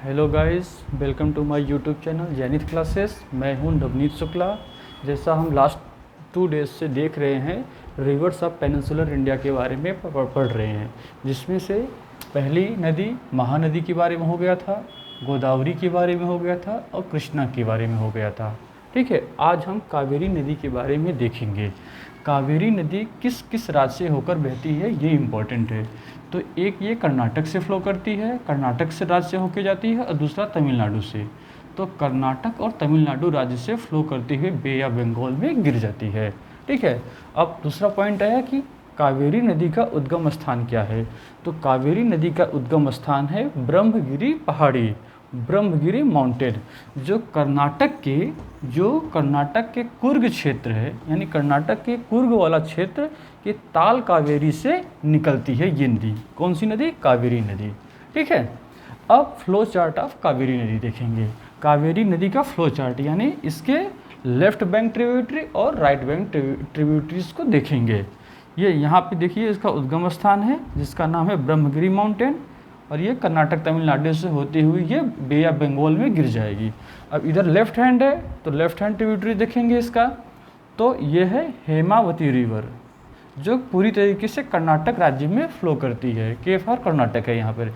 Hello guys, welcome to my YouTube channel Jainit classes. मैं हूं नवनीत शुक्ला। जैसा हम लास्ट 2 डेज से देख रहे हैं, रिवर्स ऑफ पेनिनसुलर इंडिया के बारे में पढ़ रहे हैं, जिसमें से पहली नदी महानदी के बारे में हो गया था, गोदावरी के बारे में हो गया था और कृष्णा के बारे में हो गया था। ठीक है, आज हम कावेरी नदी के बारे में देखेंगे। कावेरी नदी किस किस राज्य से होकर बहती है, ये इम्पोर्टेंट है। तो एक ये कर्नाटक से फ्लो करती है, कर्नाटक से राज्य से होकर जाती है, और दूसरा तमिलनाडु से। तो कर्नाटक और तमिलनाडु राज्य से फ्लो करते हुए बे ऑफ बंगाल में गिर जाती है। ठीक है, अब दूसरा पॉइंट आया कि कावेरी नदी का उद्गम स्थान क्या है। तो कावेरी नदी का उद्गम स्थान है ब्रह्मगिरी पहाड़ी, ब्रह्मगिरी माउंटेन, जो कर्नाटक के कुर्ग क्षेत्र है, यानी कर्नाटक के कुर्ग वाला क्षेत्र के ताल कावेरी से निकलती है ये नदी। कौन सी नदी? कावेरी नदी। ठीक है, अब फ्लो चार्ट ऑफ कावेरी नदी देखेंगे। कावेरी नदी का फ्लो चार्ट, यानी इसके लेफ्ट बैंक ट्रिब्यूटरी और राइट बैंक ट्रिब्यूटरीज को देखेंगे। ये यहाँ पे देखिए, इसका उद्गम स्थान है जिसका नाम है ब्रह्मगिरी माउंटेन, और ये कर्नाटक तमिलनाडु से होते हुए ये बे ऑफ बंगाल में गिर जाएगी। अब इधर लेफ्ट हैंड है तो लेफ्ट हैंड ट्रिब्यूटरी देखेंगे इसका। तो ये है हेमावती रिवर, जो पूरी तरीके से कर्नाटक राज्य में फ्लो करती है। के फॉर कर्नाटक है यहाँ पर।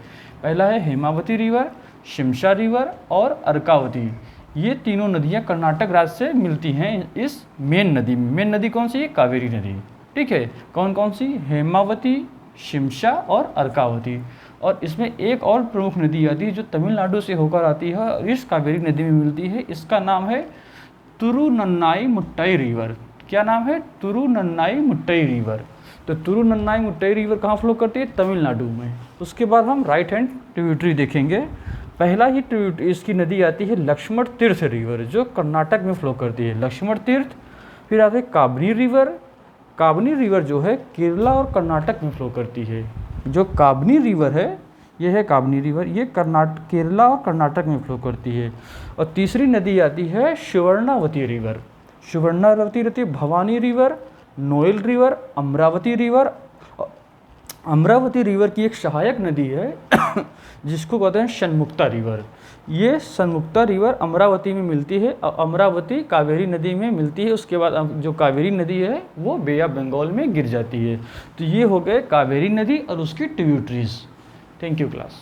पहला है हेमावती रिवर, शिमशा रिवर और अर्कावती। ये तीनों नदियाँ कर्नाटक राज्य से मिलती हैं इस मेन नदी में। मेन नदी कौन सी है? कावेरी नदी। ठीक है, कौन कौन सी? हेमावती, शिमशा और अर्कावती। और इसमें एक और प्रमुख नदी आती है जो तमिलनाडु से होकर आती है और इस कावेरी नदी में मिलती है। इसका नाम है तुरुनन्नाई मुट्टई रिवर। क्या नाम है? तुरुनन्नाई मुट्टई रिवर। तो तुरुनन्नाई मुट्टई रिवर कहाँ फ्लो करती है? तमिलनाडु में। उसके बाद हम राइट हैंड ट्रिब्यूटरी देखेंगे। पहला ही ट्रिब्यूटरी इसकी नदी आती है लक्ष्मण तीर्थ रिवर, जो कर्नाटक में फ्लो करती है। लक्ष्मण तीर्थ। फिर आते हैं काबनी रिवर। काबनी रिवर जो है केरला और कर्नाटक में फ्लो करती है। जो काबनी रिवर है, ये है काबनी रिवर, ये केरला और कर्नाटक में फ्लो करती है। और तीसरी नदी आती है सुवर्णावती रिवर। सुवर्णावती रहती है Bhavani river, Noel river, Amravati river. Amravati river की एक सहायक नदी है जिसको कहते हैं सनमुक्ता रिवर। ये सनमुक्ता रिवर अमरावती में मिलती है और अमरावती कावेरी नदी में मिलती है। उसके बाद जो कावेरी नदी है वो बे ऑफ बंगाल में गिर जाती है। तो ये हो गए कावेरी नदी और उसकी ट्रिब्यूटरीज। Thank you class.